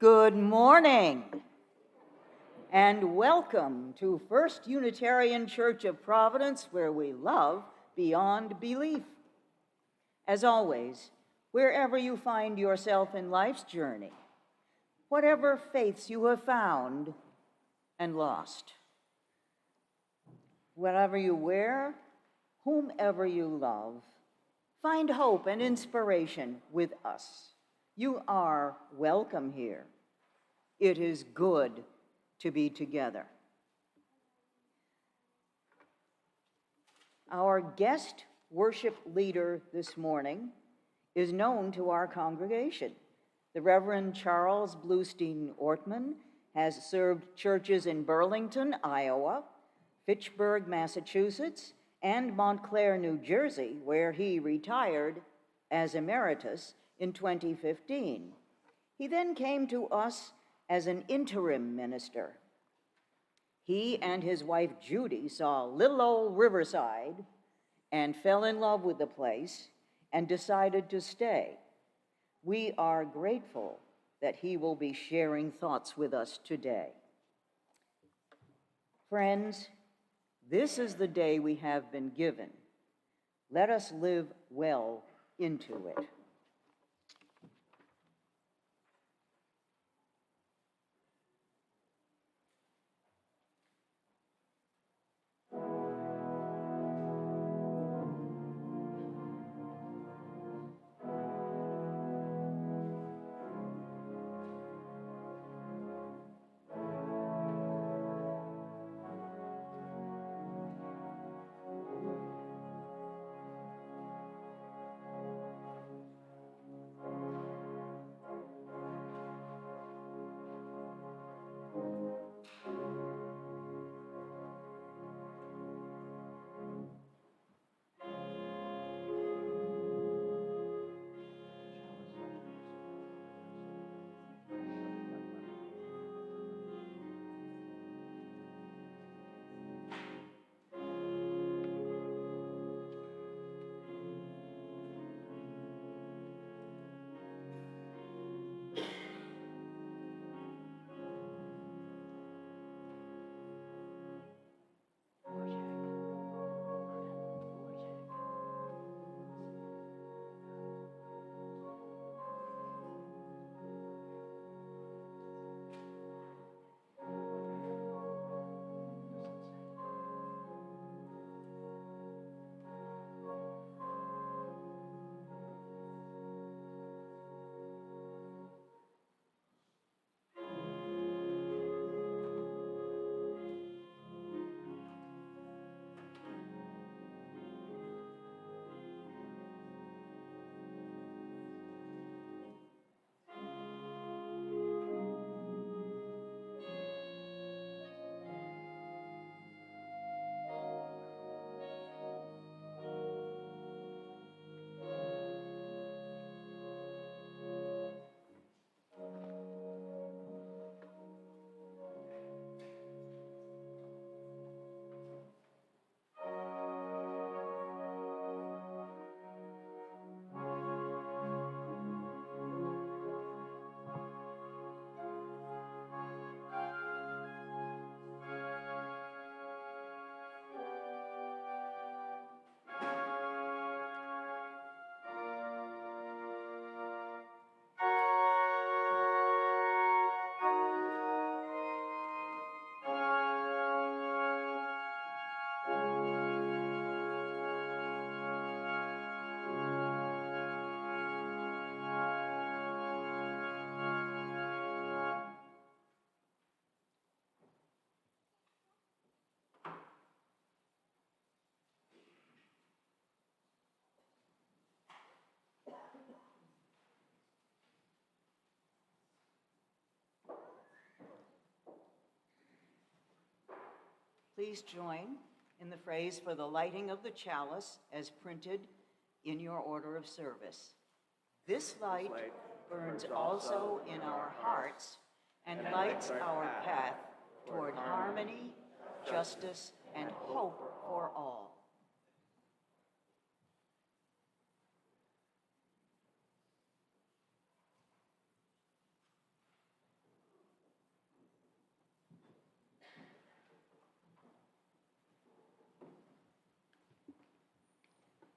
Good morning, and welcome to First Unitarian Church of Providence, where we love beyond belief. As always, wherever you find yourself in life's journey, whatever faiths you have found and lost, whatever you wear, whomever you love, find hope and inspiration with us. You are welcome here. It is good to be together. Our guest worship leader this morning is known to our congregation. The Reverend Charles Bluestein Ortman has served churches in Burlington, Iowa, Fitchburg, Massachusetts, and Montclair, New Jersey, where he retired as emeritus in 2015. He then came to us as an interim minister. He and his wife Judy saw little old Riverside and fell in love with the place and decided to stay. We are grateful that he will be sharing thoughts with us today. Friends, this is the day we have been given. Let us live well into it. Please join in the phrase for the lighting of the chalice as printed in your order of service. This light burns also in our hearts and lights our path toward harmony, justice, and hope for all.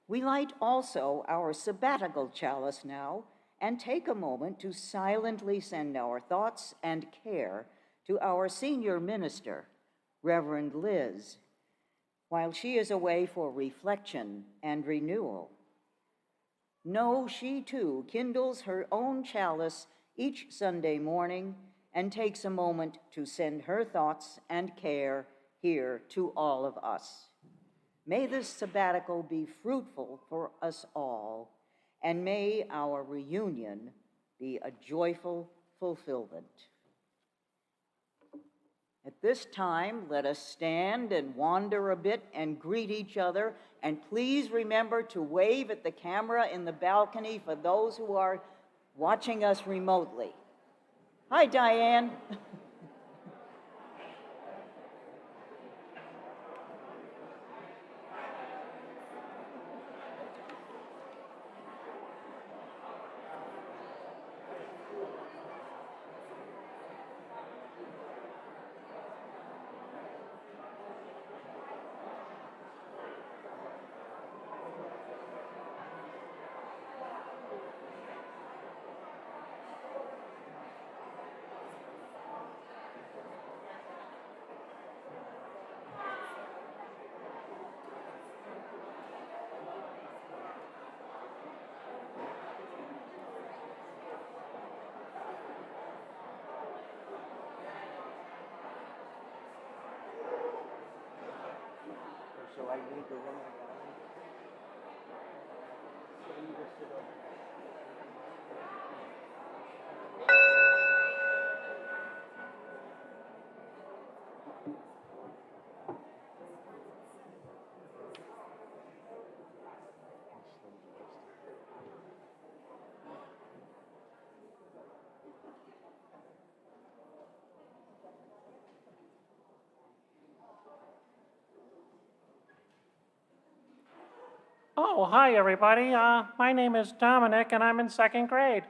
We light also our sabbatical chalice now and take a moment to silently send our thoughts and care to our senior minister, Reverend Liz, while she is away for reflection and renewal. Know she too kindles her own chalice each Sunday morning and takes a moment to send her thoughts and care here to all of us. May this sabbatical be fruitful for us all, and may our reunion be a joyful fulfillment. At this time, let us stand and wander a bit and greet each other, and please remember to wave at the camera in the balcony for those who are watching us remotely. Hi, Diane. So I need the one I got. So you just sit over there. Oh, hi, everybody. My name is Dominic, and I'm in second grade.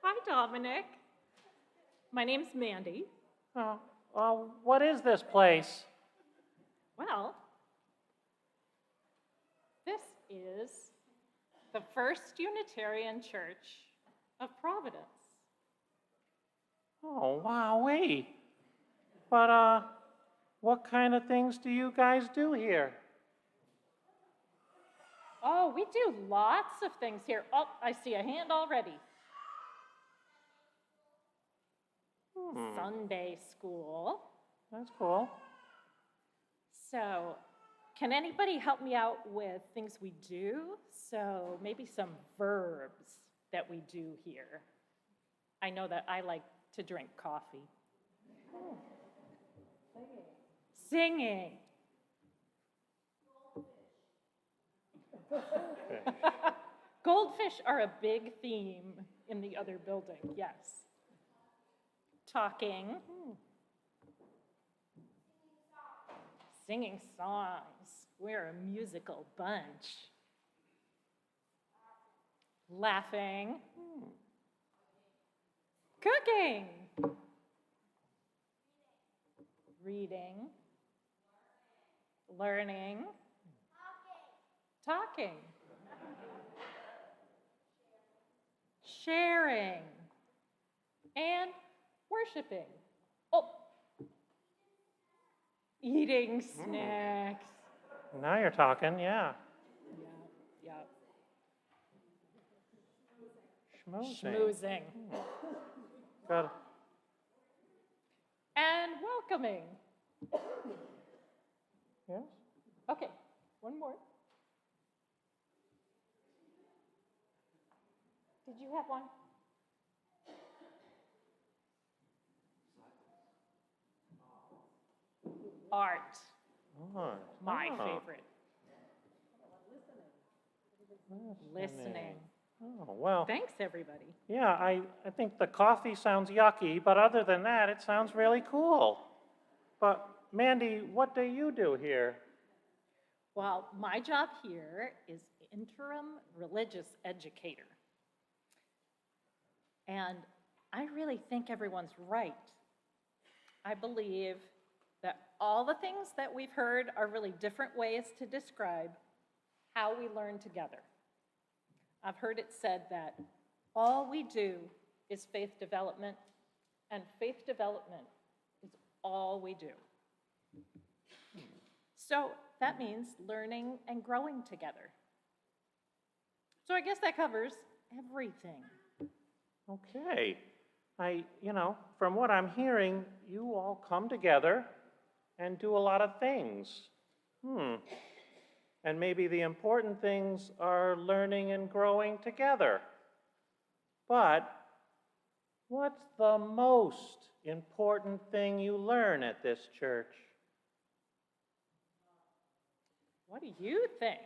Hi, Dominic. My name's Mandy. What is this place? Well, this is the First Unitarian Church of Providence. Oh, wowee. But, what kind of things do you guys do here? Oh, we do lots of things here. Oh, I see a hand already. Sunday school. That's cool. So, can anybody help me out with things we do? So, maybe some verbs that we do here. I know that I like to drink coffee. Singing. Goldfish are a big theme in the other building, yes. Talking. Singing songs. We're a musical bunch. Laughing. Cooking. Reading. Learning. Talking. Sharing. And worshiping. Oh, eating snacks. Now you're talking, yeah. Yeah. Schmoozing. Schmoozing. Good. And welcoming. Yes? Okay, one more. Did you have one? Art. Oh, My oh. favorite. Listening. Oh, well. Thanks, everybody. Yeah, I think the coffee sounds yucky, but other than that, it sounds really cool. But, Mandy, what do you do here? Well, my job here is interim religious educator. And I really think everyone's right. I believe that all the things that we've heard are really different ways to describe how we learn together. I've heard it said that all we do is faith development, and faith development is all we do. So that means learning and growing together. So I guess that covers everything. Okay. From what I'm hearing, you all come together and do a lot of things. And maybe the important things are learning and growing together. But what's the most important thing you learn at this church? What do you think?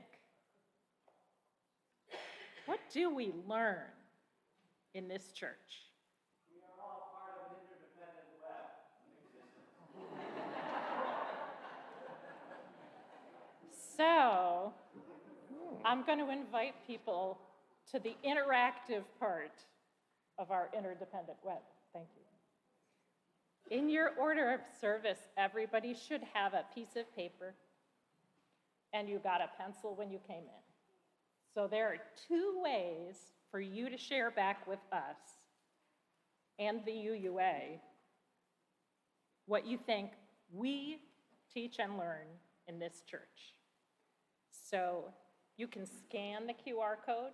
What do we learn in this church? We are all part of an interdependent web. So, I'm going to invite people to the interactive part of our interdependent web. Thank you. In your order of service, everybody should have a piece of paper, and you got a pencil when you came in. So there are two ways for you to share back with us and the UUA what you think we teach and learn in this church. So you can scan the QR code,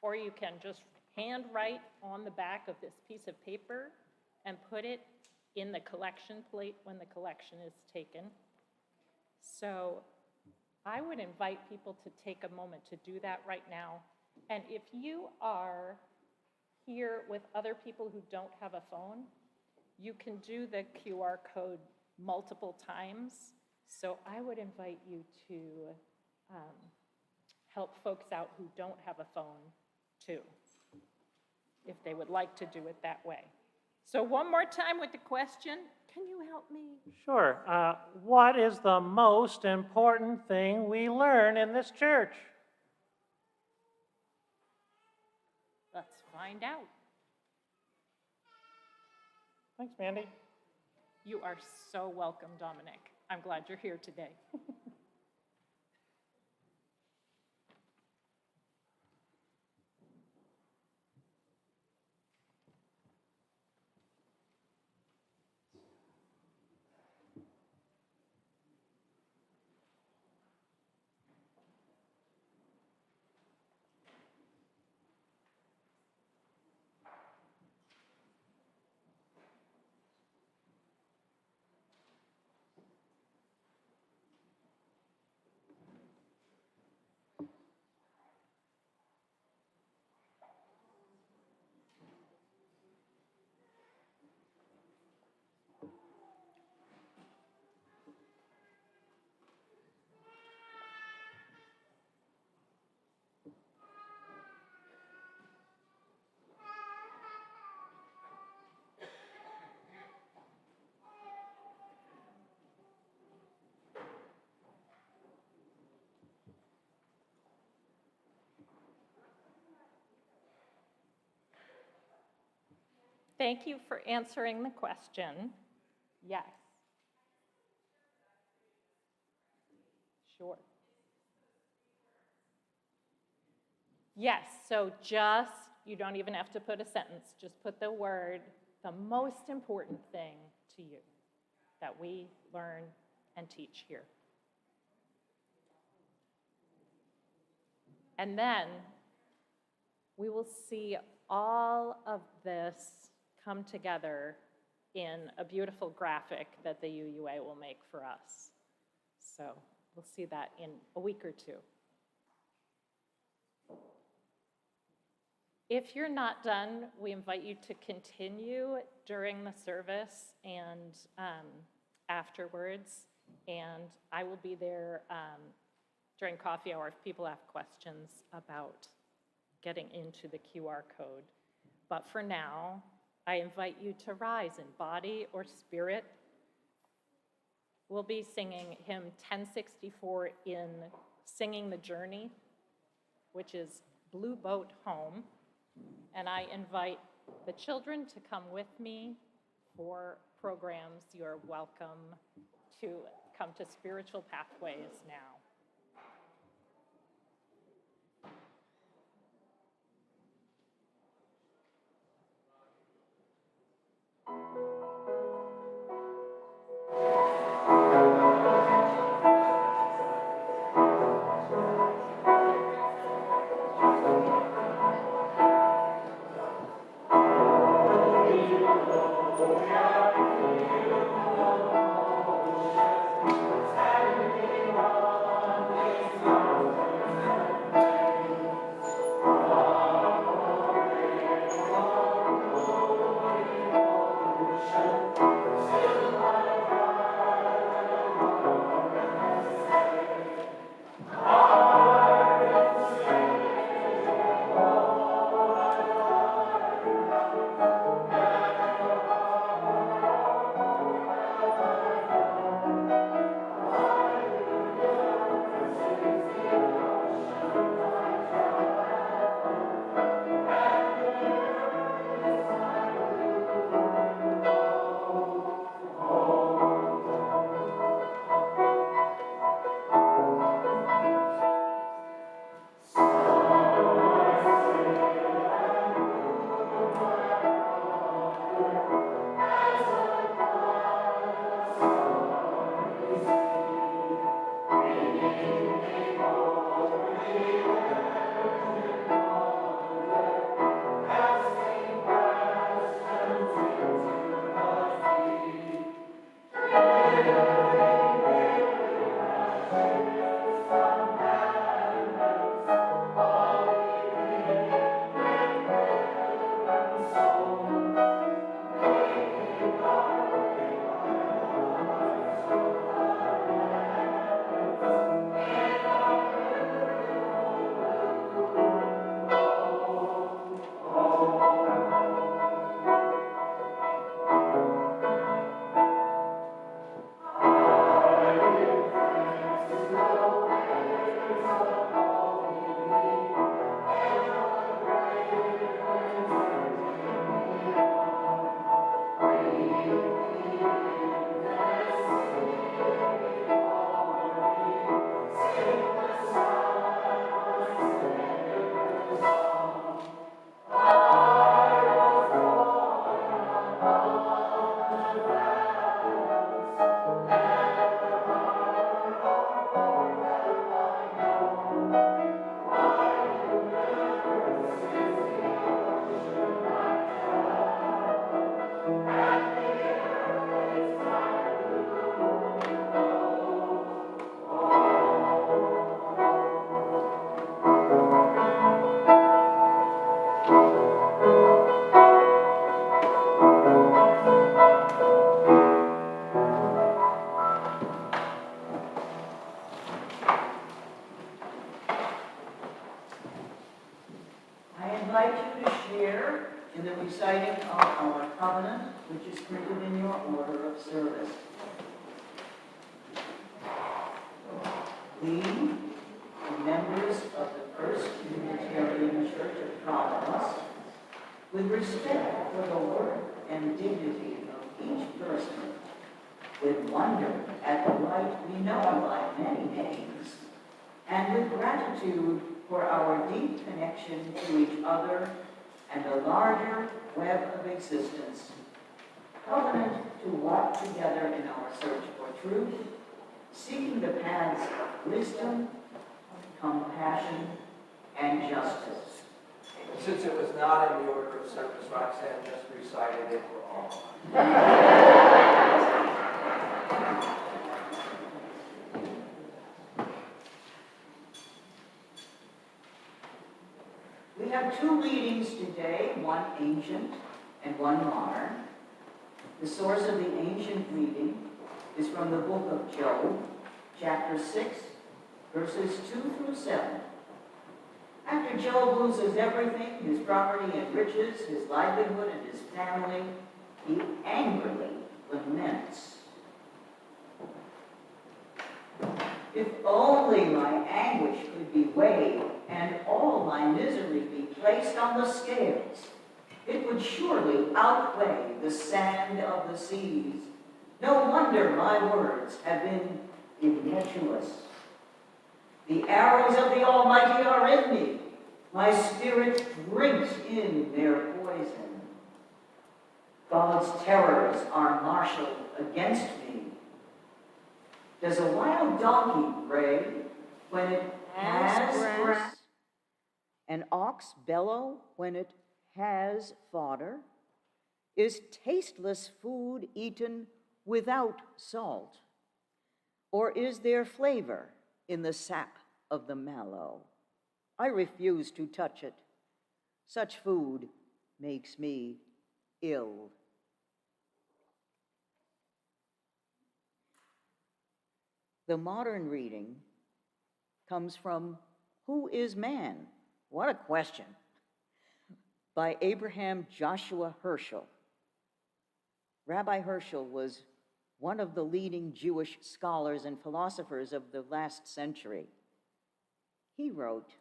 or you can just handwrite on the back of this piece of paper and put it in the collection plate when the collection is taken. So I would invite people to take a moment to do that right now. And if you are here with other people who don't have a phone, you can do the QR code multiple times. So I would invite you to help folks out who don't have a phone too, if they would like to do it that way. So one more time with the question, can you help me? Sure. What is the most important thing we learn in this church? Let's find out. Thanks, Mandy. You are so welcome, Dominic. I'm glad you're here today. Thank you for answering the question. Yes. Sure. Yes, so you don't even have to put a sentence, just put the word, the most important thing to you that we learn and teach here. And then we will see all of this come together in a beautiful graphic that the UUA will make for us. So we'll see that in a week or two. If you're not done, we invite you to continue during the service and afterwards. And I will be there during coffee hour if people have questions about getting into the QR code. But for now, I invite you to rise in body or spirit. We'll be singing hymn 1064 in Singing the Journey, which is Blue Boat Home. And I invite the children to come with me for programs. You're welcome to come to spiritual pathways now. invite you to share in the reciting of our covenant, which is printed in your order of service. We, the members of the First Unitarian Church of Providence, with respect for the work and dignity of each person, with wonder at the light we know by many names, and with gratitude for our deep connection to each other and the larger web of existence, covenant to walk together in our search for truth, seeking the paths of wisdom, compassion, and justice. Since it was not in the order of service, Roxanne just recited it for all. We have two readings today, one ancient and one modern. The source of the ancient reading is from the book of Job, chapter 6, verses 2 through 7. After Job loses everything, his property and riches, his livelihood and his family, he angrily laments. If only my anguish could be weighed and all my misery be placed on the scales, it would surely outweigh the sand of the seas, No wonder my words have been impetuous. The arrows of the Almighty are in me. My spirit drinks in their poison. God's terrors are marshaled against me. Does a wild donkey bray when it has grass? An ox bellow when it has fodder? Is tasteless food eaten without salt? Or is there flavor in the sap of the mallow? I refuse to touch it. Such food makes me ill. The modern reading comes from Who is Man? What a question, by Abraham Joshua Herschel. Rabbi Herschel was one of the leading Jewish scholars and philosophers of the last century. He wrote,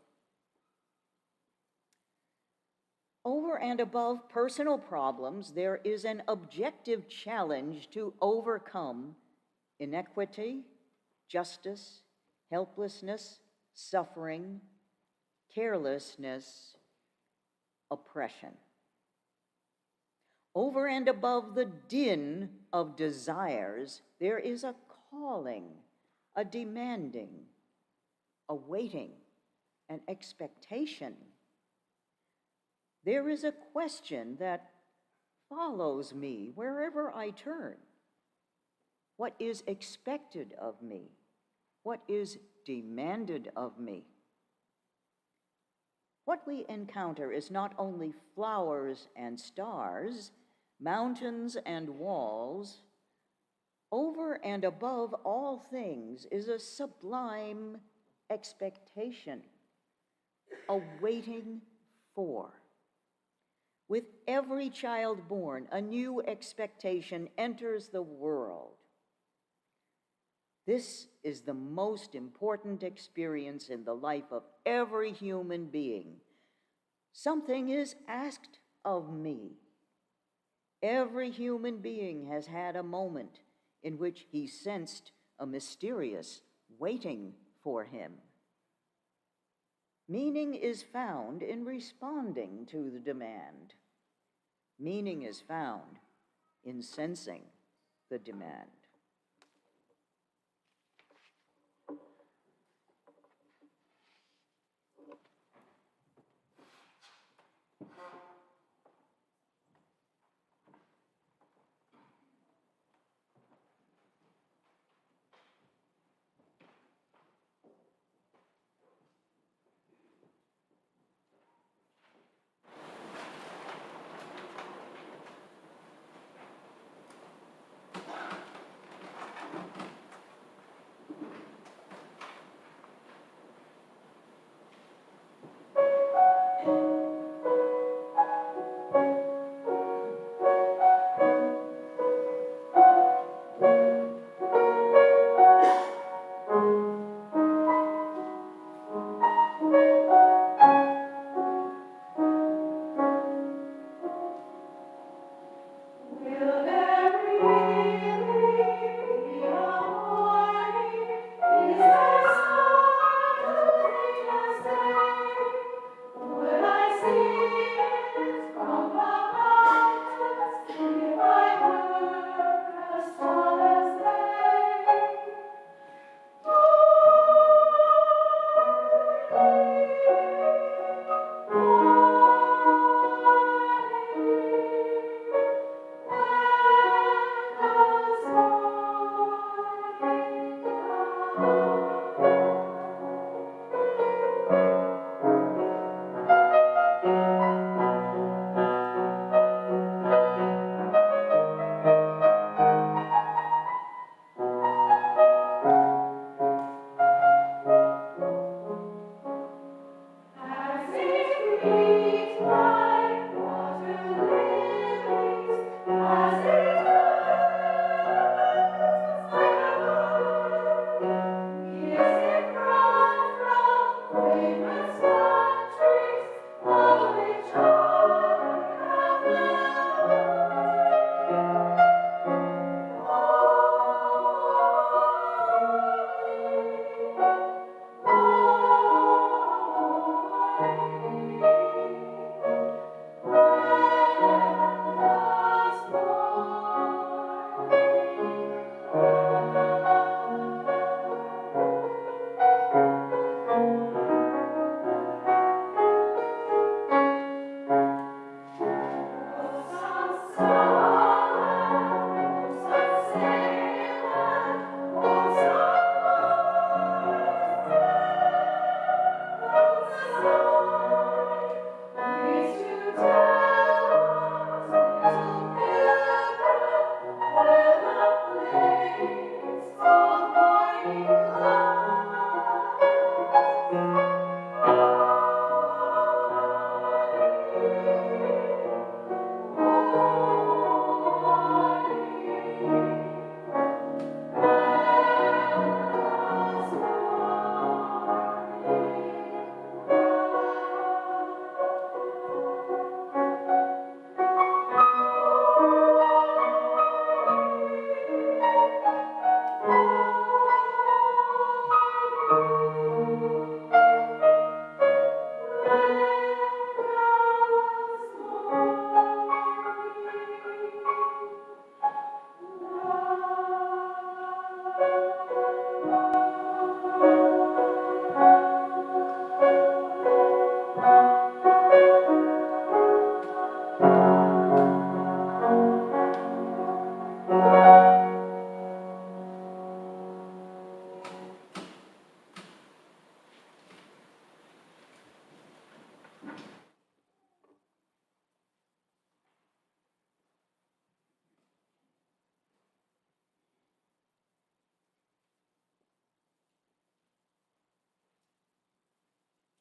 "Over and above personal problems, there is an objective challenge to overcome inequity, justice, helplessness, suffering, carelessness, oppression. Over and above the din of desires, there is a calling, a demanding, a waiting, an expectation. There is a question that follows me wherever I turn. What is expected of me? What is demanded of me? What we encounter is not only flowers and stars, mountains and walls. Over and above all things is a sublime expectation, a waiting for. With every child born, a new expectation enters the world. This is the most important experience in the life of every human being. Something is asked of me. Every human being has had a moment in which he sensed a mysterious waiting for him. Meaning is found in responding to the demand. Meaning is found in sensing the demand.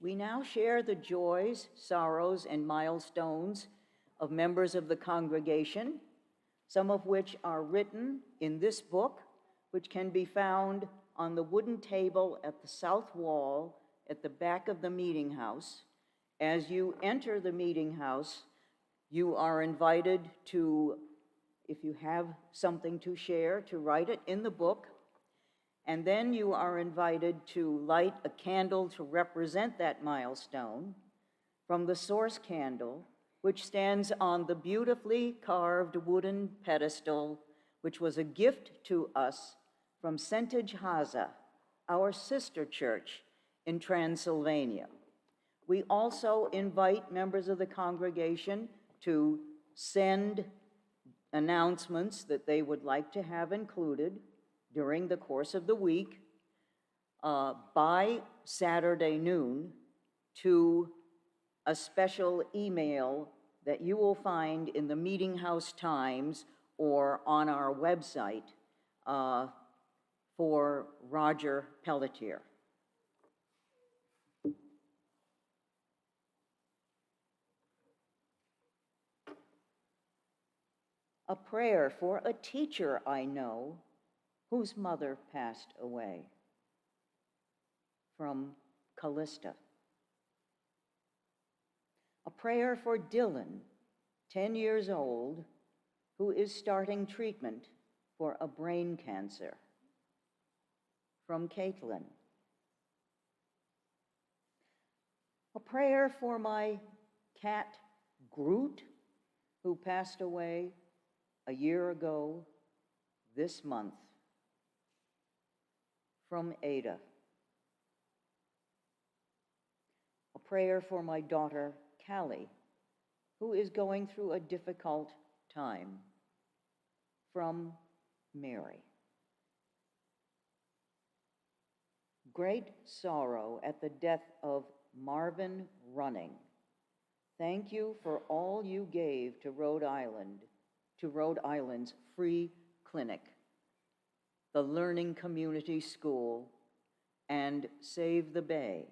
We now share the joys, sorrows, and milestones of members of the congregation, some of which are written in this book, which can be found on the wooden table at the south wall at the back of the meeting house. As you enter the meeting house, you are invited to, if you have something to share, to write it in the book. And then you are invited to light a candle to represent that milestone from the source candle, which stands on the beautifully carved wooden pedestal, which was a gift to us from Sentage Haza, our sister church in Transylvania. We also invite members of the congregation to send announcements that they would like to have included during the course of the week by Saturday noon to a special email that you will find in the Meeting House Times or on our website for Roger Pelletier. A prayer for a teacher I know whose mother passed away. From Callista. A prayer for Dylan, 10 years old, who is starting treatment for a brain cancer. From Caitlin. A prayer for my cat, Groot, who passed away a year ago this month. From Ada. A prayer for my daughter, Callie, who is going through a difficult time. From Mary. Great sorrow at the death of Marvin Running. Thank you for all you gave to Rhode Island's free clinic, the Learning Community School, and Save the Bay.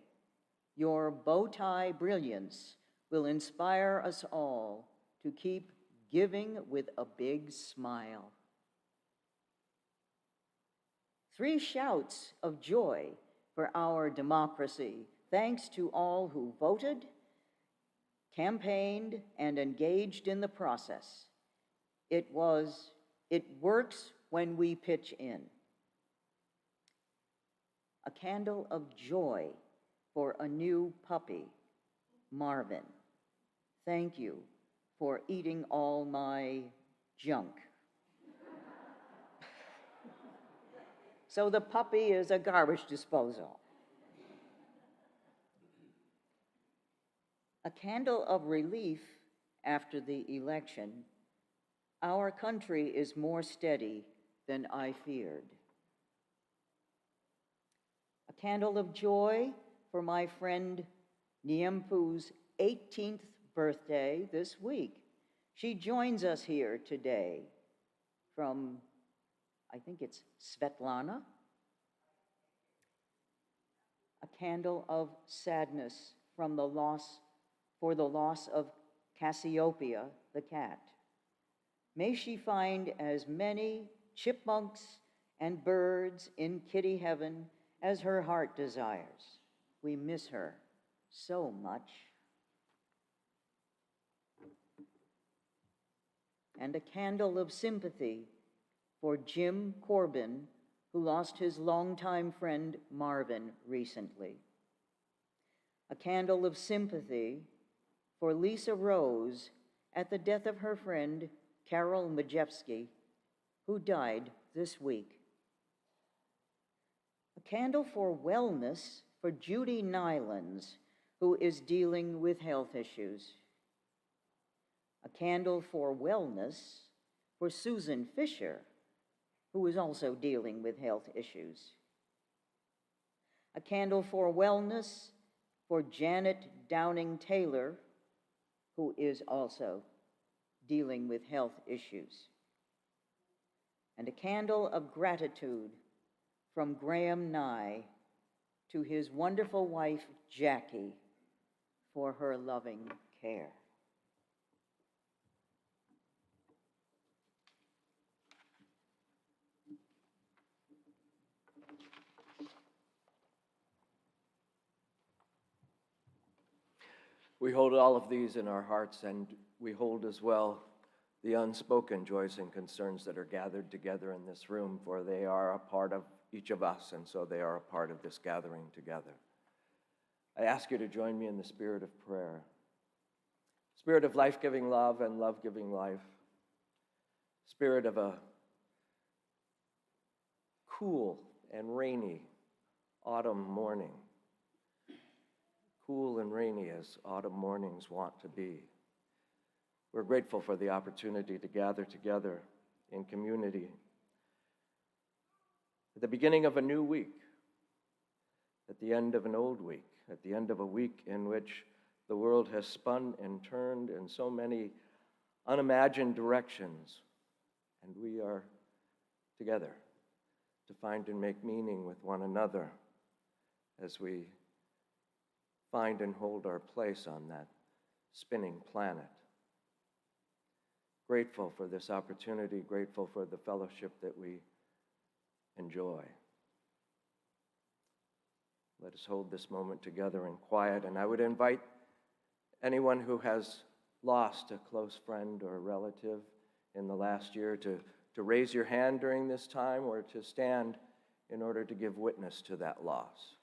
Your bow tie brilliance will inspire us all to keep giving with a big smile. 3 shouts of joy for our democracy, thanks to all who voted, campaigned, and engaged in the process. It works when we pitch in. A candle of joy for a new puppy, Marvin. Thank you for eating all my junk. So the puppy is a garbage disposal. A candle of relief after the election. Our country is more steady than I feared. A candle of joy for my friend Niempu's 18th birthday this week. She joins us here today from, I think it's Svetlana. A candle of sadness for the loss of Cassiopeia, the cat. May she find as many chipmunks and birds in kitty heaven as her heart desires. We miss her so much. And a candle of sympathy for Jim Corbin, who lost his longtime friend Marvin recently. a candle of sympathy for Lisa Rose at the death of her friend Carol Majewski, who died this week. A candle for wellness for Judy Nylands, who is dealing with health issues. A candle for wellness for Susan Fisher, who is also dealing with health issues. A candle for wellness for Janet Downing Taylor, who is also dealing with health issues. And a candle of gratitude from Graham Nye to his wonderful wife, Jackie, for her loving care. We hold all of these in our hearts, and we hold as well the unspoken joys and concerns that are gathered together in this room, for they are a part of each of us, and so they are a part of this gathering together. I ask you to join me in the spirit of prayer, spirit of life-giving love and love-giving life, spirit of a cool and rainy autumn morning, cool and rainy as autumn mornings want to be. We're grateful for the opportunity to gather together in community at the beginning of a new week, at the end of an old week, at the end of a week in which the world has spun and turned in so many unimagined directions, and we are together to find and make meaning with one another as we find and hold our place on that spinning planet. Grateful for this opportunity, grateful for the fellowship that we enjoy. Let us hold this moment together in quiet, and I would invite anyone who has lost a close friend or relative in the last year to raise your hand during this time or to stand in order to give witness to that loss.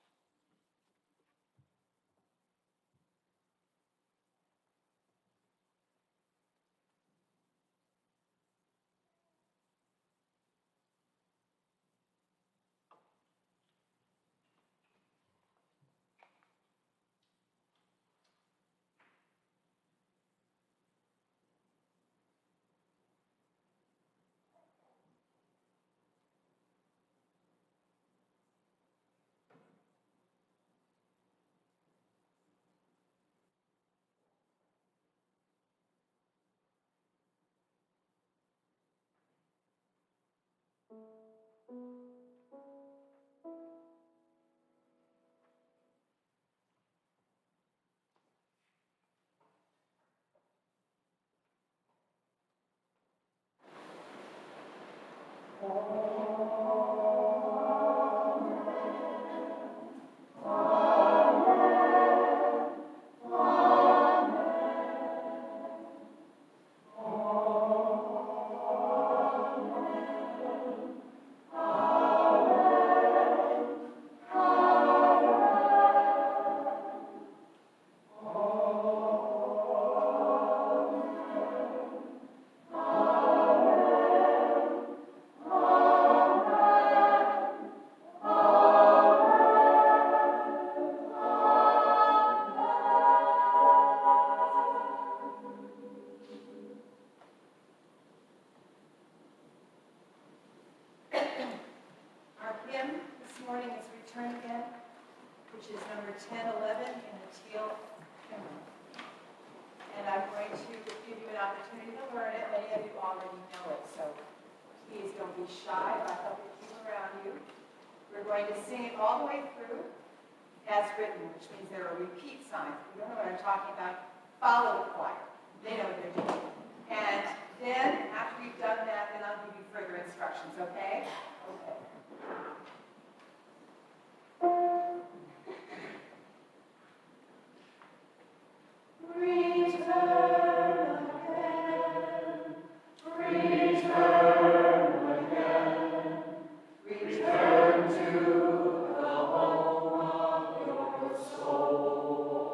Return to the home of your soul.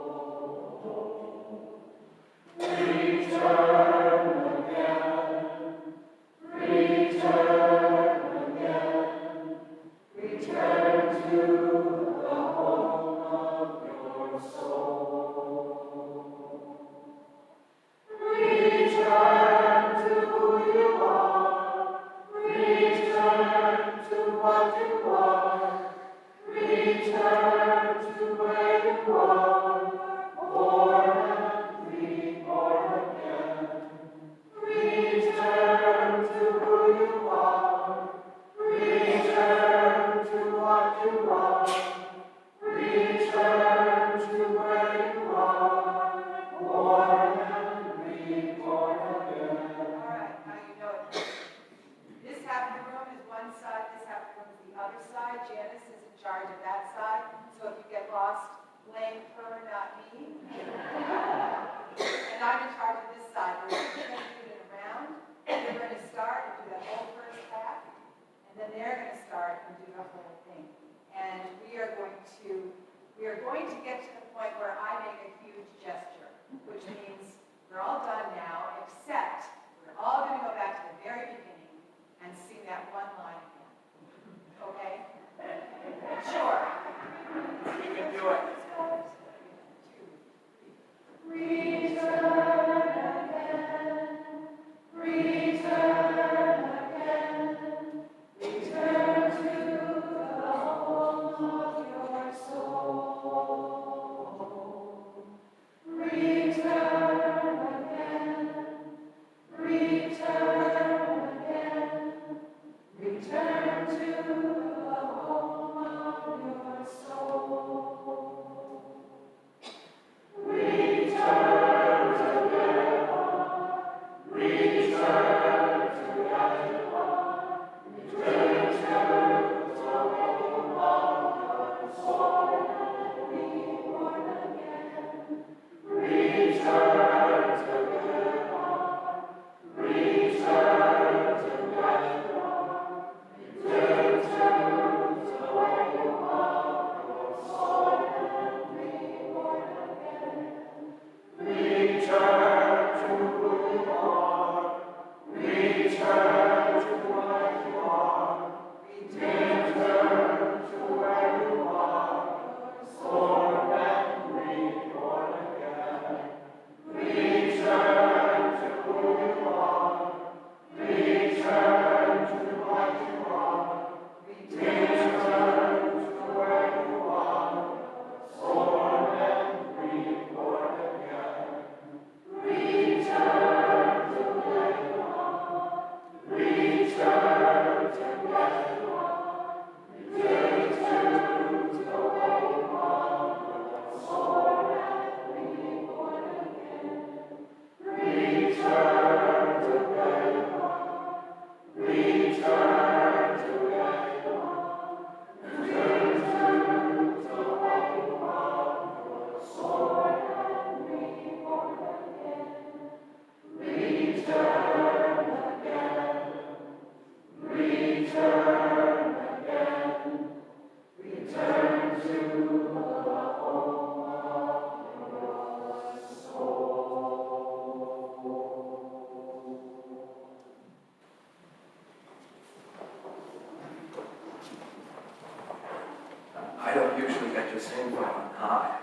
I don't usually get to sing from on high.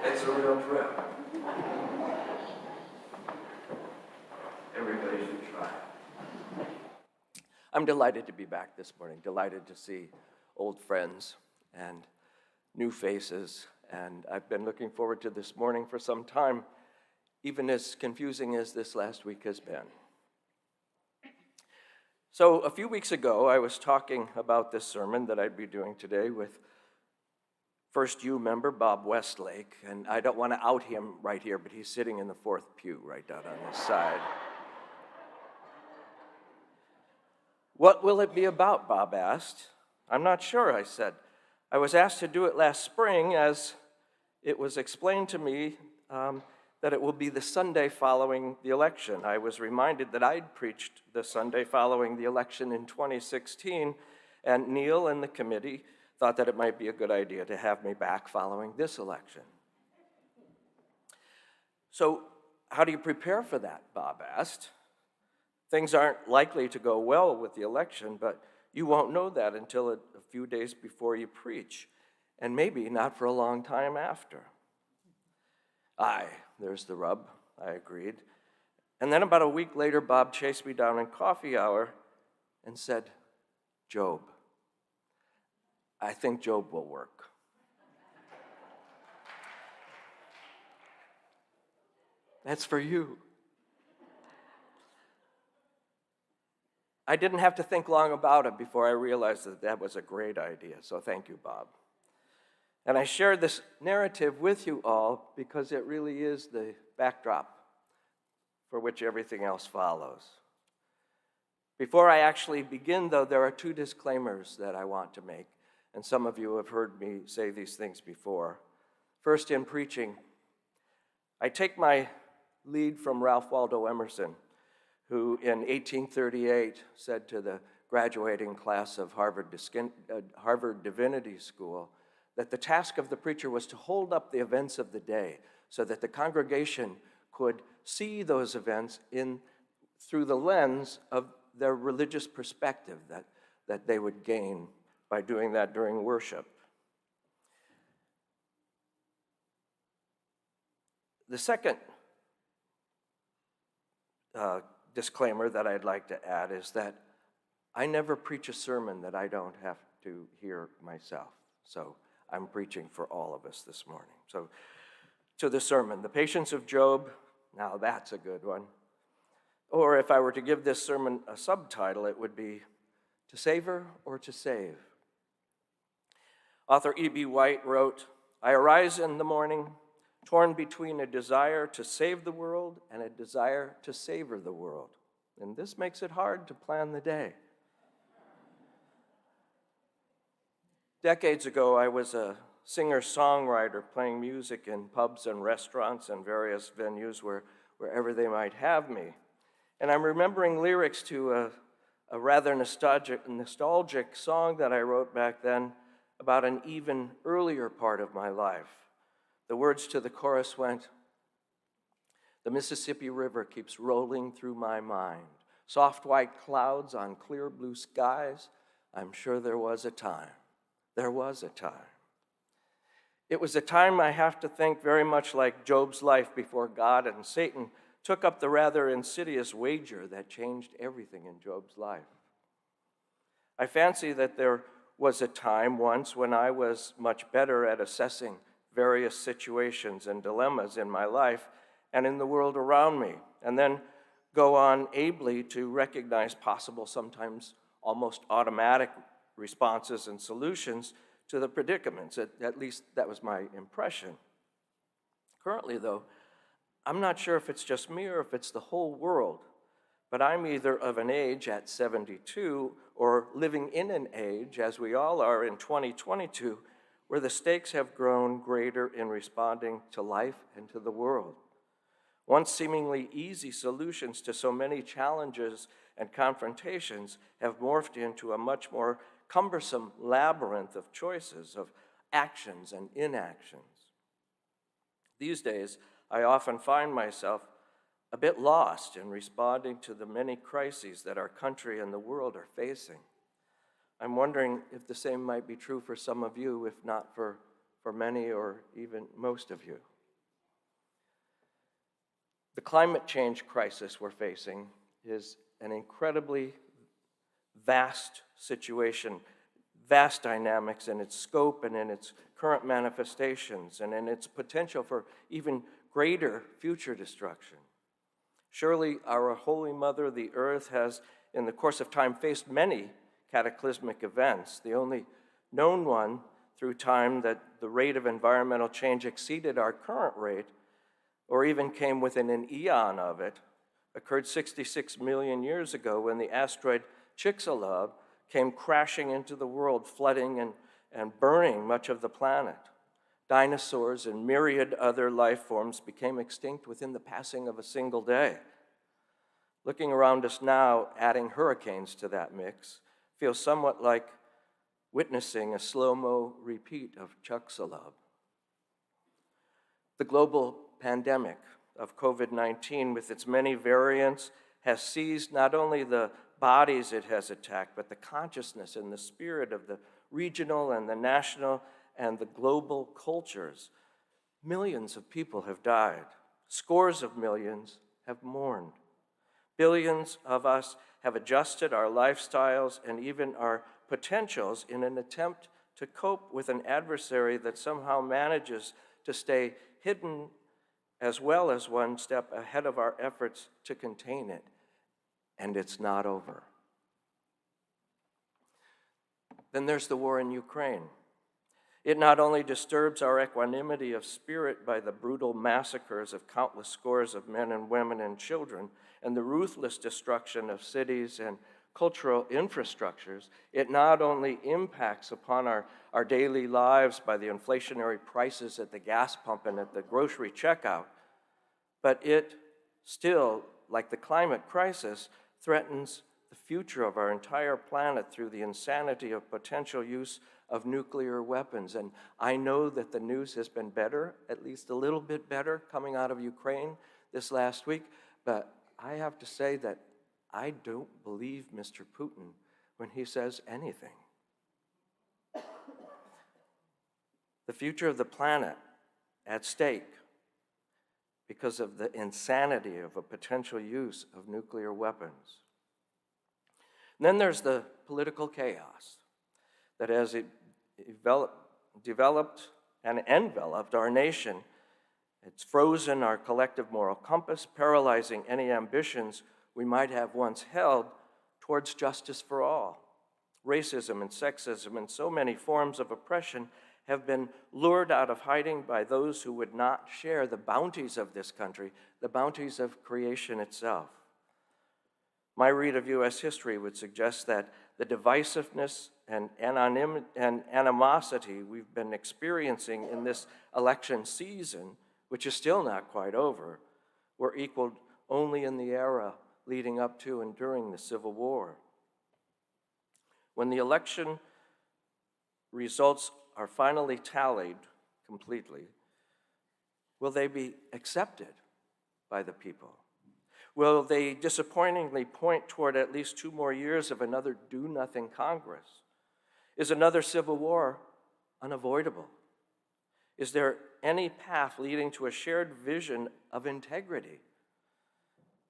It's a real trip. Everybody should try. I'm delighted to be back this morning, delighted to see old friends and new faces, and I've been looking forward to this morning for some time, even as confusing as this last week has been. So a few weeks ago, I was talking about this sermon that I'd be doing today with First U member Bob Westlake, and I don't want to out him right here, but he's sitting in the fourth pew right down on this side. What will it be about, Bob asked. I'm not sure, I said. I was asked to do it last spring as it was explained to me that it will be the Sunday following the election. I was reminded that I'd preached the Sunday following the election in 2016, and Neil and the committee thought that it might be a good idea to have me back following this election. So how do you prepare for that, Bob asked. Things aren't likely to go well with the election, but you won't know that until a few days before you preach, and maybe not for a long time after. Aye, there's the rub, I agreed. And then about a week later, Bob chased me down in coffee hour and said, Job, I think Job will work. That's for you. I didn't have to think long about it before I realized that that was a great idea, so thank you, Bob. And I share this narrative with you all because it really is the backdrop for which everything else follows. Before I actually begin, though, there are two disclaimers that I want to make, and some of you have heard me say these things before. First, in preaching, I take my lead from Ralph Waldo Emerson, who in 1838 said to the graduating class of Harvard Divinity School that the task of the preacher was to hold up the events of the day so that the congregation could see those events through the lens of their religious perspective that they would gain by doing that during worship. The second disclaimer that I'd like to add is that I never preach a sermon that I don't have to hear myself. So I'm preaching for all of us this morning. So to the sermon, the patience of Job, now that's a good one. Or if I were to give this sermon a subtitle, it would be To Savor or to Save. Author E.B. White wrote, I arise in the morning, torn between a desire to save the world and a desire to savor the world. And this makes it hard to plan the day. Decades ago, I was a singer-songwriter playing music in pubs and restaurants and various venues wherever they might have me. And I'm remembering lyrics to a rather nostalgic song that I wrote back then about an even earlier part of my life. The words to the chorus went, "The Mississippi River keeps rolling through my mind. Soft white clouds on clear blue skies. I'm sure there was a time. There was a time." It was a time, I have to think, very much like Job's life before God and Satan took up the rather insidious wager that changed everything in Job's life. I fancy that there was a time once when I was much better at assessing various situations and dilemmas in my life and in the world around me, and then go on ably to recognize possible, sometimes almost automatic responses and solutions to the predicaments. At least that was my impression. Currently, though, I'm not sure if it's just me or if it's the whole world, but I'm either of an age at 72 or living in an age, as we all are in 2022, where the stakes have grown greater in responding to life and to the world. Once seemingly easy solutions to so many challenges and confrontations have morphed into a much more cumbersome labyrinth of choices, of actions and inactions. These days, I often find myself a bit lost in responding to the many crises that our country and the world are facing. I'm wondering if the same might be true for some of you, if not for many or even most of you. The climate change crisis we're facing is an incredibly vast situation, vast dynamics in its scope and in its current manifestations and in its potential for even greater future destruction. Surely our Holy Mother, the Earth, has, in the course of time, faced many cataclysmic events. The only known one through time that the rate of environmental change exceeded our current rate, or even came within an eon of it, occurred 66 million years ago when the asteroid Chicxulub came crashing into the world, flooding and burning much of the planet. Dinosaurs and myriad other life forms became extinct within the passing of a single day. Looking around us now, adding hurricanes to that mix, feels somewhat like witnessing a slow-mo repeat of Chicxulub. The global pandemic of COVID-19, with its many variants, has seized not only the bodies it has attacked, but the consciousness and the spirit of the regional and the national and the global cultures. Millions of people have died. Scores of millions have mourned. Billions of us have adjusted our lifestyles and even our potentials in an attempt to cope with an adversary that somehow manages to stay hidden as well as one step ahead of our efforts to contain it. And it's not over. Then there's the war in Ukraine. It not only disturbs our equanimity of spirit by the brutal massacres of countless scores of men and women and children and the ruthless destruction of cities and cultural infrastructures, it not only impacts upon our daily lives by the inflationary prices at the gas pump and at the grocery checkout, but it still, like the climate crisis, threatens the future of our entire planet through the insanity of potential use of nuclear weapons. And I know that the news has been better, at least a little bit better, coming out of Ukraine this last week, but I have to say that I don't believe Mr. Putin when he says anything. The future of the planet at stake because of the insanity of a potential use of nuclear weapons. And then there's the political chaos that has developed and enveloped our nation. It's frozen our collective moral compass, paralyzing any ambitions we might have once held towards justice for all. Racism and sexism and so many forms of oppression have been lured out of hiding by those who would not share the bounties of this country, the bounties of creation itself. My read of U.S. history would suggest that the divisiveness and animosity we've been experiencing in this election season, which is still not quite over, were equaled only in the era leading up to and during the Civil War. When the election results are finally tallied completely, Will they be accepted by the people? Will they disappointingly point toward at least 2 more years of another do-nothing Congress? Is another civil war unavoidable? Is there any path leading to a shared vision of integrity?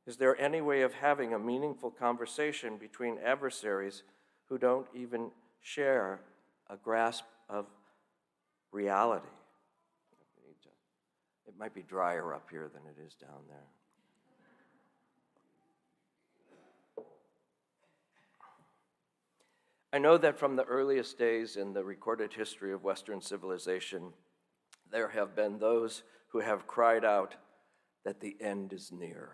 Is there any way of having a meaningful conversation between adversaries who don't even share a grasp of reality? It might be drier up here than it is down there. I know that from the earliest days in the recorded history of Western civilization, there have been those who have cried out that the end is near.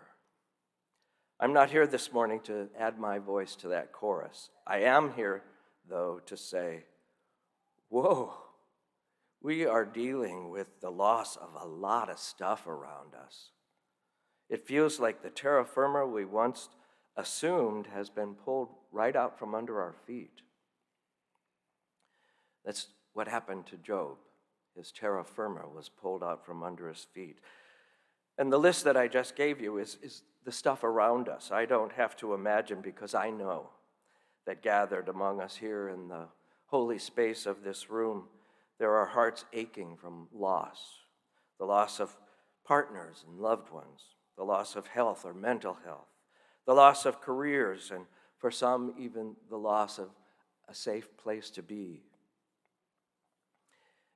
I'm not here this morning to add my voice to that chorus. I am here, though, to say, whoa, we are dealing with the loss of a lot of stuff around us. It feels like the terra firma we once assumed has been pulled right out from under our feet. That's what happened to Job. His terra firma was pulled out from under his feet. And the list that I just gave you is the stuff around us. I don't have to imagine, because I know that gathered among us here in the holy space of this room, there are hearts aching from loss, the loss of partners and loved ones, the loss of health or mental health, the loss of careers, and for some, even the loss of a safe place to be.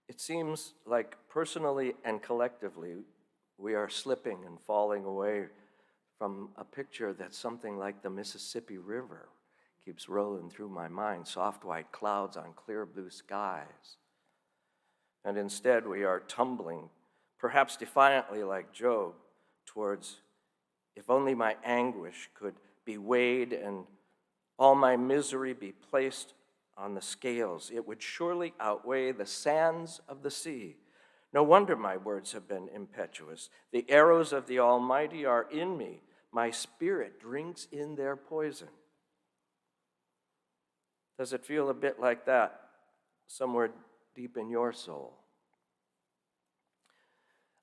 It seems like personally and collectively, we are slipping and falling away from a picture that's something like the Mississippi River keeps rolling through my mind, soft white clouds on clear blue skies. And instead, we are tumbling, perhaps defiantly like Job, towards, if only my anguish could be weighed and all my misery be placed on the scales, it would surely outweigh the sands of the sea. No wonder my words have been impetuous. The arrows of the Almighty are in me. My spirit drinks in their poison. Does it feel a bit like that somewhere deep in your soul?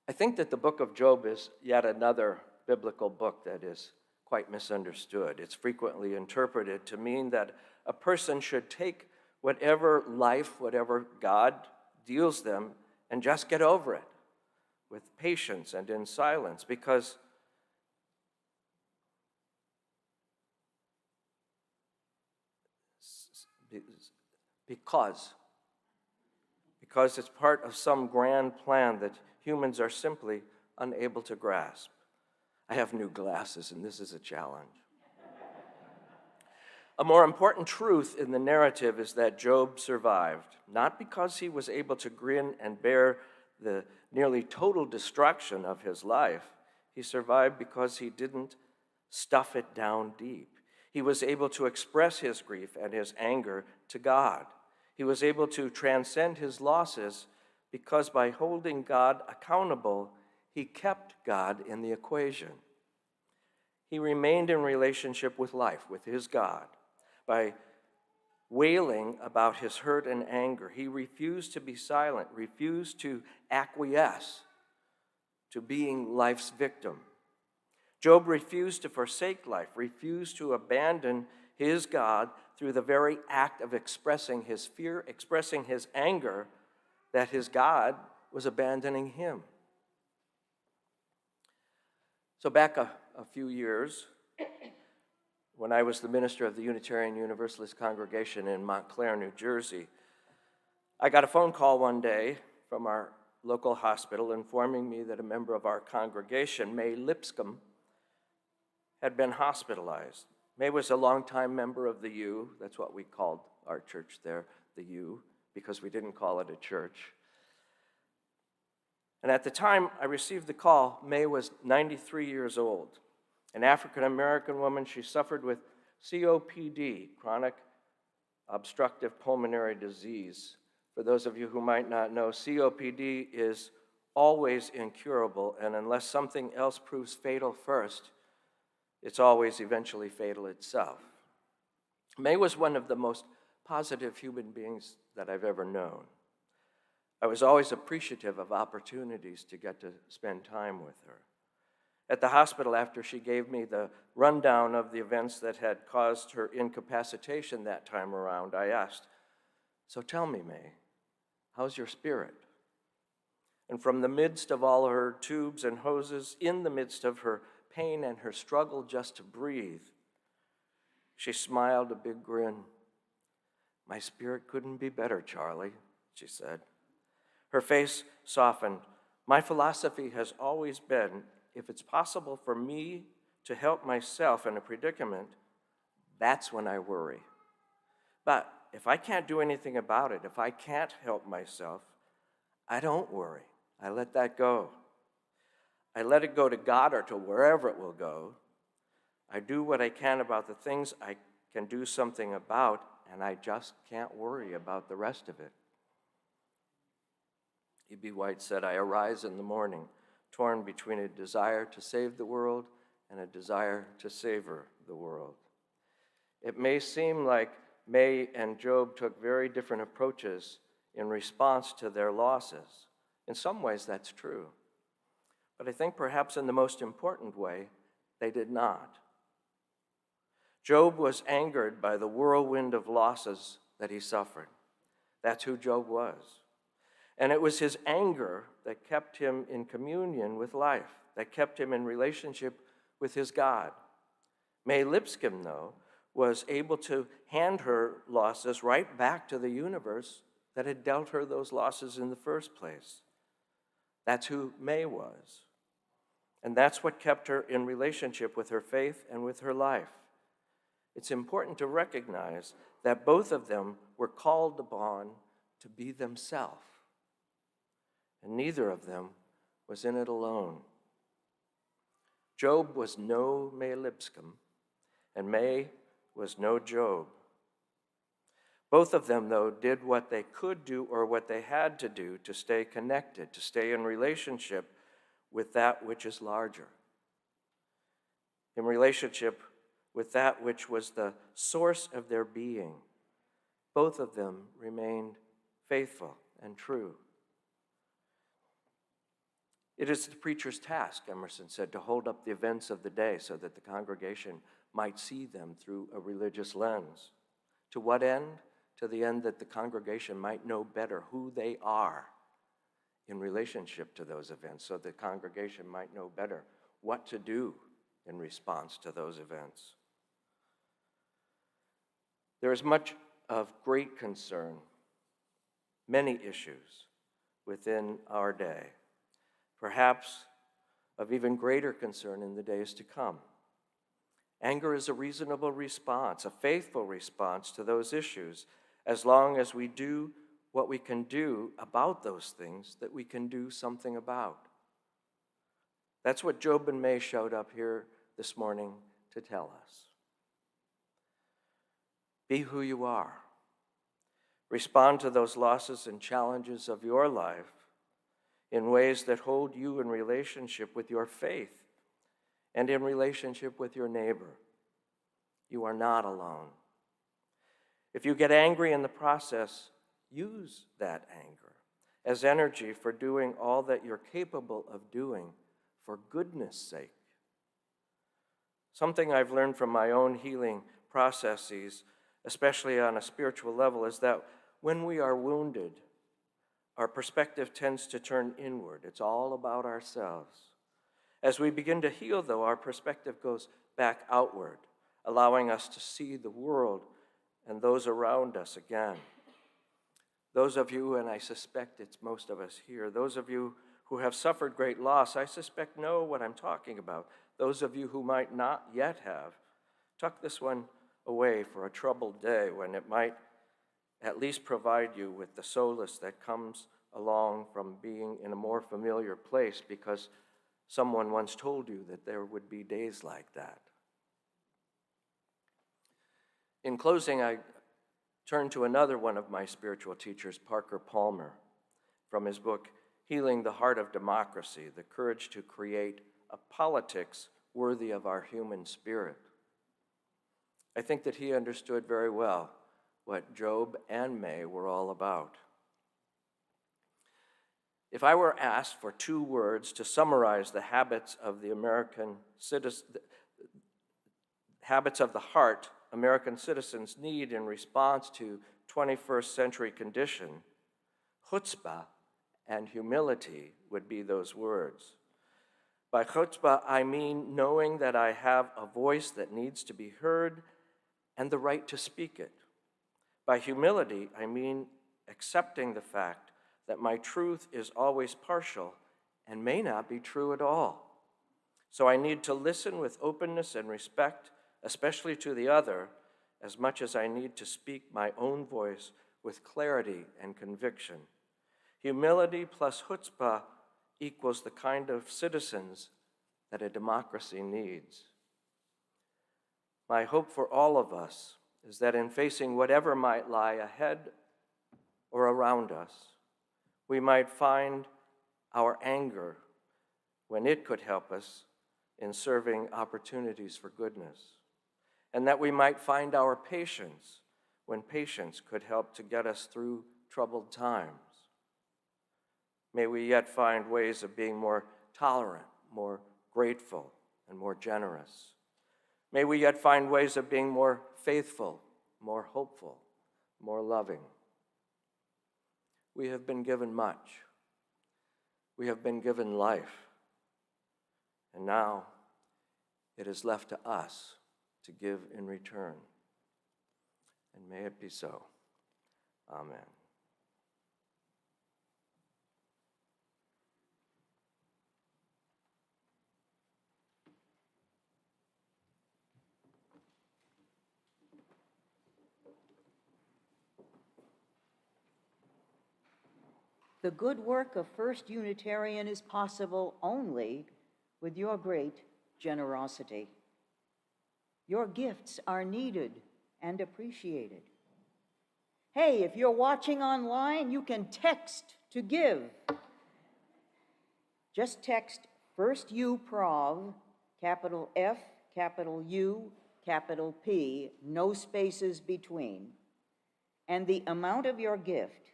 I think that the book of Job is yet another biblical book that is quite misunderstood. It's frequently interpreted to mean that a person should take whatever life, whatever God deals them, and just get over it with patience and in silence, because it's part of some grand plan that humans are simply unable to grasp. I have new glasses, and this is a challenge. A more important truth in the narrative is that Job survived, not because he was able to grin and bear the nearly total destruction of his life. He survived because he didn't stuff it down deep. He was able to express his grief and his anger to God. He was able to transcend his losses because by holding God accountable, he kept God in the equation. He remained in relationship with life, with his God. By wailing about his hurt and anger, he refused to be silent, refused to acquiesce to being life's victim. Job refused to forsake life, refused to abandon his God through the very act of expressing his fear, expressing his anger that his God was abandoning him. So back a few years, when I was the minister of the Unitarian Universalist congregation in Montclair, New Jersey, I got a phone call one day from our local hospital informing me that a member of our congregation, May Lipscomb, had been hospitalized. May was a longtime member of the U. That's what we called our church there, the U, because we didn't call it a church. And at the time I received the call, May was 93 years old. An African-American woman, she suffered with COPD, chronic obstructive pulmonary disease. For those of you who might not know, COPD is always incurable, and unless something else proves fatal first, it's always eventually fatal itself. May was one of the most positive human beings that I've ever known. I was always appreciative of opportunities to get to spend time with her. At the hospital, after she gave me the rundown of the events that had caused her incapacitation that time around, I asked, "So tell me, May, how's your spirit?" And from the midst of all her tubes and hoses, in the midst of her pain and her struggle just to breathe, she smiled a big grin. "My spirit couldn't be better, Charlie," she said. Her face softened. "My philosophy has always been, if it's possible for me to help myself in a predicament, that's when I worry. But if I can't do anything about it, if I can't help myself, I don't worry. I let that go. I let it go to God or to wherever it will go. I do what I can about the things I can do something about, and I just can't worry about the rest of it." E.B. White said, "I arise in the morning, torn between a desire to save the world and a desire to savor the world." It may seem like May and Job took very different approaches in response to their losses. In some ways, that's true. But I think perhaps in the most important way, they did not. Job was angered by the whirlwind of losses that he suffered. That's who Job was. And it was his anger that kept him in communion with life, that kept him in relationship with his God. May Lipscomb, though, was able to hand her losses right back to the universe that had dealt her those losses in the first place. That's who May was. And that's what kept her in relationship with her faith and with her life. It's important to recognize that both of them were called upon to be themselves. And neither of them was in it alone. Job was no May Lipscomb, and May was no Job. Both of them, though, did what they could do or what they had to do to stay connected, to stay in relationship with that which is larger, in relationship with that which was the source of their being. Both of them remained faithful and true. It is the preacher's task, Emerson said, to hold up the events of the day so that the congregation might see them through a religious lens. To what end? To the end that the congregation might know better who they are in relationship to those events, so the congregation might know better what to do in response to those events. There is much of great concern, many issues within our day, perhaps of even greater concern in the days to come. Anger is a reasonable response, a faithful response to those issues, as long as we do what we can do about those things that we can do something about. That's what Job and May showed up here this morning to tell us. Be who you are. Respond to those losses and challenges of your life in ways that hold you in relationship with your faith and in relationship with your neighbor. You are not alone. If you get angry in the process, use that anger as energy for doing all that you're capable of doing for goodness sake. Something I've learned from my own healing processes, especially on a spiritual level, is that when we are wounded, our perspective tends to turn inward. It's all about ourselves. As we begin to heal, though, our perspective goes back outward, allowing us to see the world and those around us again. Those of you, and I suspect it's most of us here, those of you who have suffered great loss, I suspect know what I'm talking about. Those of you who might not yet have, tuck this one away for a troubled day when it might at least provide you with the solace that comes along from being in a more familiar place, because someone once told you that there would be days like that. In closing, I turn to another one of my spiritual teachers, Parker Palmer, from his book, Healing the Heart of Democracy, The Courage to Create a Politics Worthy of Our Human Spirit. I think that he understood very well what Job and May were all about. If I were asked for 2 words to summarize the habits of the habits of the heart American citizens need in response to 21st century condition, chutzpah and humility would be those words. By chutzpah, I mean knowing that I have a voice that needs to be heard and the right to speak it. By humility, I mean accepting the fact that my truth is always partial and may not be true at all. So I need to listen with openness and respect, especially to the other, as much as I need to speak my own voice with clarity and conviction. Humility plus chutzpah equals the kind of citizens that a democracy needs. My hope for all of us is that in facing whatever might lie ahead or around us, we might find our anger when it could help us in serving opportunities for goodness, and that we might find our patience when patience could help to get us through troubled times. May we yet find ways of being more tolerant, more grateful, and more generous. May we yet find ways of being more faithful, more hopeful, more loving. We have been given much. We have been given life. And now it is left to us to give in return. And may it be so. Amen. The good work of First Unitarian is possible only with your great generosity. Your gifts are needed and appreciated. Hey, if you're watching online, you can text to give. Just text First U Prov, capital F, capital U, capital P, no spaces between, and the amount of your gift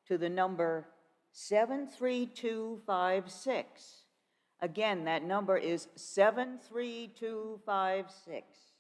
to the number 73256. Again, that number is 73256.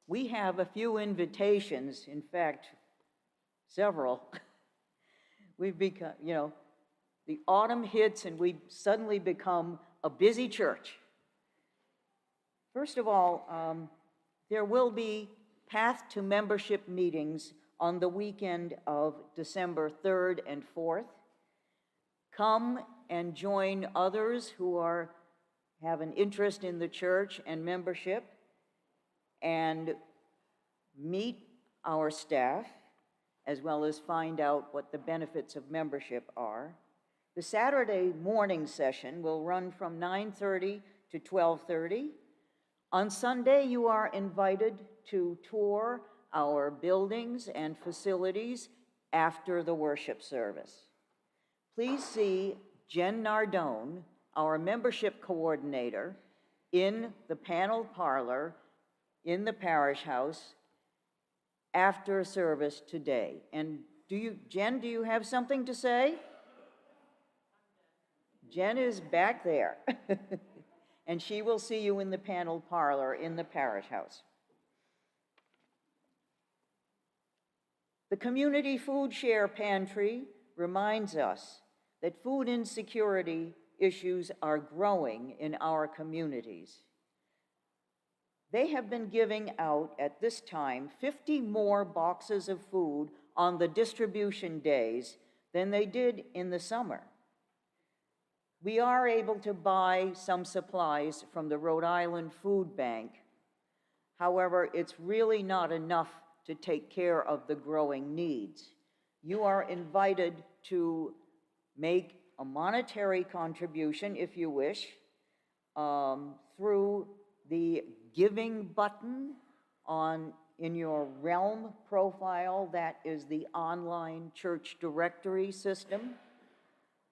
We have a few invitations, in fact, several. We've become, the autumn hits and we suddenly become a busy church. First of all, there will be Path to Membership meetings on the weekend of December 3rd and 4th. Come and join others who have an interest in the church and membership, and meet our staff, as well as find out what the benefits of membership are. The Saturday morning session will run from 9:30 to 12:30. On Sunday, you are invited to tour our buildings and facilities after the worship service. Please see Jen Nardone, our membership coordinator, in the panel parlor in the parish house after service today. And Jen, do you have something to say? Jen is back there. And she will see you in the panel parlor in the parish house. The Community Food Share Pantry reminds us that food insecurity issues are growing in our communities. They have been giving out at this time 50 more boxes of food on the distribution days than they did in the summer. We are able to buy some supplies from the Rhode Island Food Bank. However, it's really not enough to take care of the growing needs. You are invited to make a monetary contribution, if you wish, through the giving button in your Realm profile. That is the online church directory system.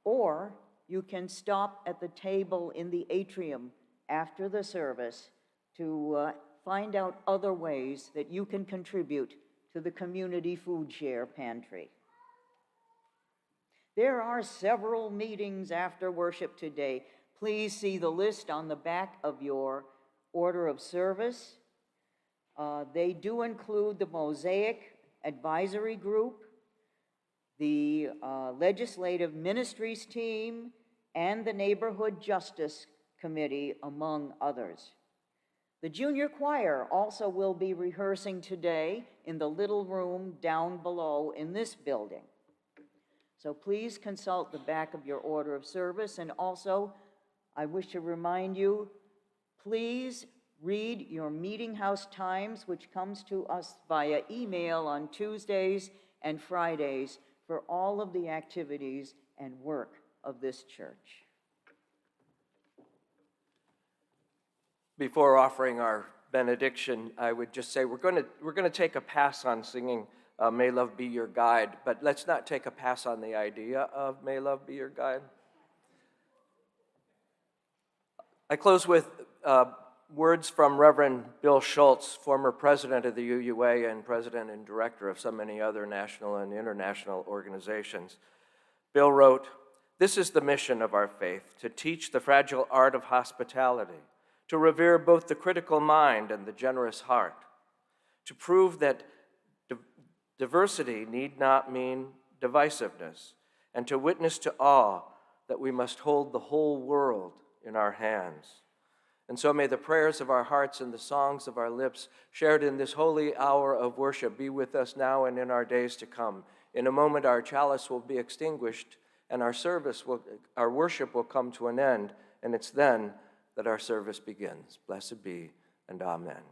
Or you can stop at the table in the atrium after the service to find out other ways that you can contribute to the Community Food Share Pantry. There are several meetings after worship today. Please see the list on the back of your order of service. They do include the Mosaic Advisory Group, the Legislative Ministries Team, and the Neighborhood Justice Committee, among others. The junior choir also will be rehearsing today in the little room down below in this building. So please consult the back of your order of service. And also, I wish to remind you, please read your meeting house times, which comes to us via email on Tuesdays and Fridays for all of the activities and work of this church. Before offering our benediction, I would just say we're going to take a pass on singing May Love Be Your Guide, but let's not take a pass on the idea of May Love Be Your Guide. I close with words from Reverend Bill Schultz, former president of the UUA and president and director of so many other national and international organizations. Bill wrote, "This is the mission of our faith, to teach the fragile art of hospitality, to revere both the critical mind and the generous heart, to prove that diversity need not mean divisiveness, and to witness to all that we must hold the whole world in our hands. And so may the prayers of our hearts and the songs of our lips shared in this holy hour of worship be with us now and in our days to come. In a moment our chalice will be extinguished and our worship will come to an end, and it's then that our service begins. Blessed be, and amen."